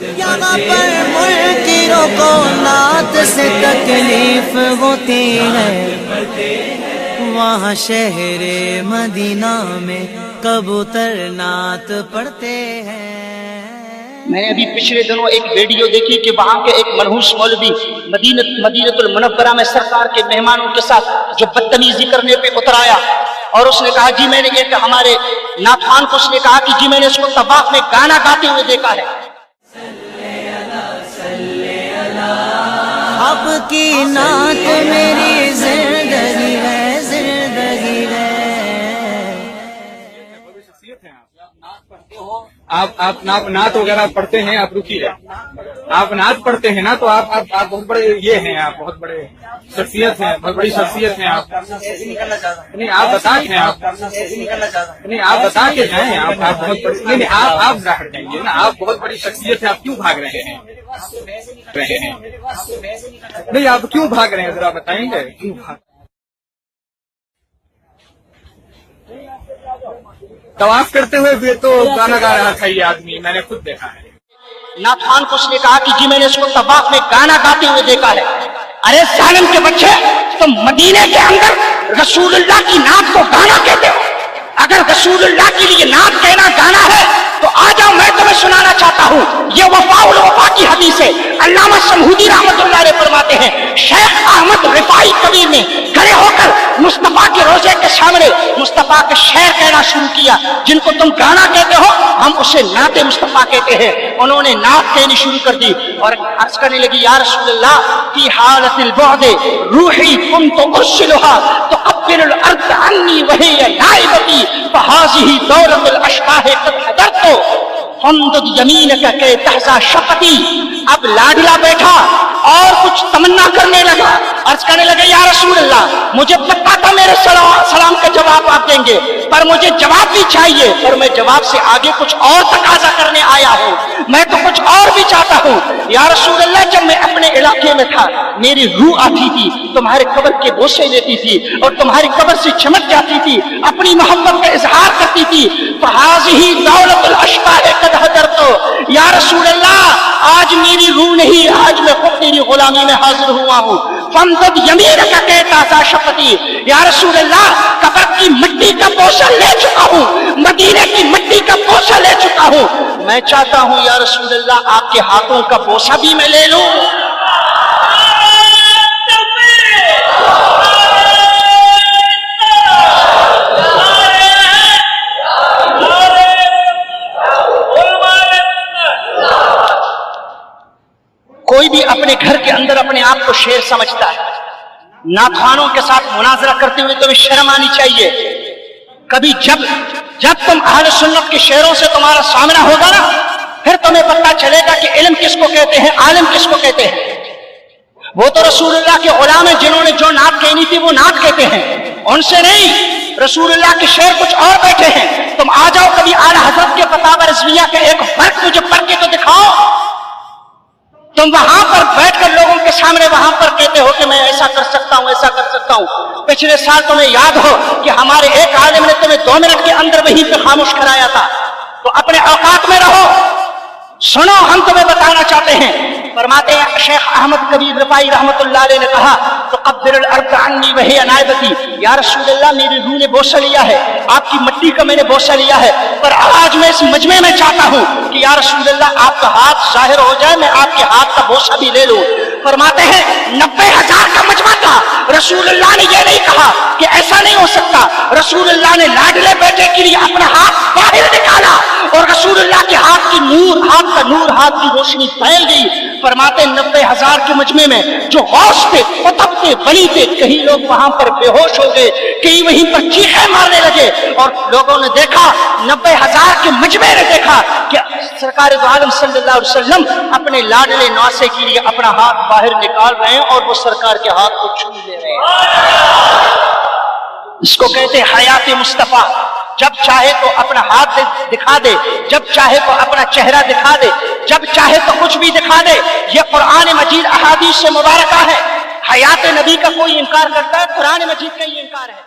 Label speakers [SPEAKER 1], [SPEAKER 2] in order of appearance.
[SPEAKER 1] یہاں پر منکروں کو نعت سے تکلیف ہوتی ہے، وہاں شہر مدینہ میں کبوتر نعت پڑھتے ہیں۔
[SPEAKER 2] میں نے ابھی پچھلے دنوں ایک ویڈیو دیکھی کہ وہاں کے ایک منحوس مولوی مدینہ المنورہ میں سرکار کے مہمانوں کے ساتھ جو بدتمیزی کرنے پہ اتر آیا، اور اس نے کہا جی میں نے ایک ہمارے نعتخوان کو اس نے کہا کہ جی میں نے اس کو طواف میں گانا گاتے ہوئے دیکھا ہے۔
[SPEAKER 1] آپ کی نعت میری زندگی ہے، زندگی ہے۔
[SPEAKER 3] آپ نعت وغیرہ پڑھتے ہیں، آپ رکیے، آپ نعت پڑھتے ہیں نا، تو آپ بہت بڑے یہ ہیں، آپ بہت بڑے شخصیت ہیں، بہت بڑی شخصیت ہیں آپ۔ نہیں آپ بتا کے ہیں، نہیں آپ بتا کے جائیں، آپ بہت بڑے، نہیں آپ ظاہر کریے نا، آپ بہت بڑی شخصیت ہیں، آپ کیوں بھاگ رہے ہیں؟ نہیں آپ کیوں بھاگ رہے ہیں، ذرا بتائیں گے کیوں بھاگ؟ طواف کرتے ہوئے بھی تو گانا گا رہا تھا یہ آدمی، میں نے خود دیکھا ہے۔
[SPEAKER 2] نعتخوان کو اس نے کہا کہ جی میں نے اس کو طواف میں گانا گاتے ہوئے دیکھا ہے۔ ارے ظالم کے بچے، تم مدینے کے اندر رسول اللہ کی نعت کو گانا کہتے ہو؟ اگر رسول اللہ کے لیے نعت کہنا گانا ہے تو آ جاؤ، میں تمہیں سنانا چاہتا ہوں۔ یہ وفاء الوفا کی حدیث ہے۔ علامہ سمہودی رحمۃ اللہ علیہ فرماتے ہیں، شیخ احمد رفاعی کبیر نے کھڑے ہو کر مصطفیٰ کے روزے کے سامنے مصطفیٰ کے شعر کہنا شروع کیا، جن کو تم گانا کہتے ہو ہم اسے نعت مصطفیٰ کہتے ہیں۔ انہوں نے نعت کہنی شروع کر دی اور عرض کرنے لگی، یا رسول اللہ فی حالت البعد روحی کنت ارسلها تقبل الارض عنی وہی نائبتی فہذہ دولت الاشباح قد حضرت فامدد یمینک کہ تحظی شفقتی۔ اب لاڈلا بیٹھا اور کچھ تمنا کرنے لگا، عرض کرنے لگے، یا رسول اللہ مجھے پتا تھا میرے سلام کا جواب آپ دیں گے، پر مجھے جواب بھی چاہیے، پر میں جواب سے آگے کچھ اور تقاضا کرنے آیا ہوں، میں تو کچھ اور بھی چاہتا ہوں۔ یا رسول اللہ جب میں اپنے علاقے میں تھا میری روح آتی تھی، تمہارے قبر کے بوسے لیتی تھی اور تمہاری قبر سے چمک جاتی تھی، اپنی محبت کا اظہار کرتی تھی۔ فہذہ دولت الاشباح قد حضرت۔ یا رسول اللہ آج میری روح نہیں، آج میں خود تیری غلامی میں حاضر ہوا ہوں۔ فامدد یمینک کہ تحظی شفقتی۔ یا رسول اللہ قبر کی مٹی کا بوسہ لے چکا ہوں، مدینے کی مٹی کا بوسہ لے چکا ہوں، میں چاہتا ہوں یا رسول اللہ آپ کے ہاتھوں کا بوسہ بھی میں لے لوں۔ کوئی بھی اپنے گھر کے اندر اپنے آپ کو شیر سمجھتا ہے، نعتخوانوں کے ساتھ مناظرہ کرتے ہوئے تمہیں شرم آنی چاہیے۔ کبھی جب تم اہل سنت کے شعروں سے تمہارا سامنا ہوگا نا، پھر تمہیں پتہ چلے گا کہ علم کس کو کہتے ہیں، عالم کس کو کہتے ہیں۔ وہ تو رسول اللہ کے غلام ہیں، جنہوں نے جو نعت کہنی تھی وہ نعت کہتے ہیں، ان سے نہیں۔ رسول اللہ کے شعر کچھ اور بیٹھے ہیں۔ تم آ جاؤ کبھی اعلی حضرت کے فتاوی رضویہ کا ایک فرق مجھے پڑھ کے تو دکھاؤ۔ تم وہاں پر بیٹھ کر لوگوں کے سامنے وہاں پر کہتے ہو کہ میں ایسا کر سکتا ہوں، ایسا کر سکتا ہوں۔ پچھلے سال تمہیں یاد ہو کہ ہمارے ایک عالم نے تمہیں 2 منٹ کے اندر وہیں پہ خاموش کرایا تھا۔ تو اپنے اوقات میں رہو، سنو ہم تمہیں بتانا چاہتے ہیں۔ فرماتے ہیں شیخ احمد کبیر رفاعی رحمۃ اللہ علیہ نے کہا، تقبل الارض عنی وہی نائبتی۔ یا رسول اللہ میری روح نے بوسہ لیا ہے، آپ کی مٹی کا میں نے بوسہ لیا ہے، پر آج میں اس مجمع میں چاہتا ہوں کہ یا رسول اللہ آپ کا ہاتھ ظاہر ہو جائے، میں آپ کے ہاتھ کا بوسہ بھی لے لوں۔ فرماتے ہیں 90,000 کا مجمع تھا، رسول اللہ نے یہ نہیں کہا کہ ایسا نہیں ہو سکتا، رسول اللہ نے لاڈلے بیٹے کے لیے اپنا ہاتھ باہر نکالا اور رسول اللہ کے ہاتھ کا نور، ہاتھ کی روشنی پھیل گئی۔ فرماتے 90,000 کے مجمع میں جو غوث تھے، قطب تھے، ولی تھے، کئی لوگ وہاں پر بے ہوش ہو گئے، کئی وہیں پر چیخیں مارنے لگے، اور لوگوں نے دیکھا، 90,000 کے مجمع نے دیکھا کہ سرکار دو عالم صلی اللہ علیہ وسلم اپنے لاڈلے نواسے کے لیے اپنا ہاتھ باہر نکال رہے ہیں اور وہ سرکار کے ہاتھ کو چھو لے رہے ہیں۔ اس کو کہتے ہیں حیات مصطفیٰ۔ جب چاہے تو اپنا ہاتھ دکھا دے، جب چاہے تو اپنا چہرہ دکھا دے، جب چاہے تو کچھ بھی دکھا دے۔ یہ قرآن مجید احادیث سے مبارکہ ہے۔ حیات نبی کا کوئی انکار کرتا ہے، قرآن مجید کا یہ انکار ہے۔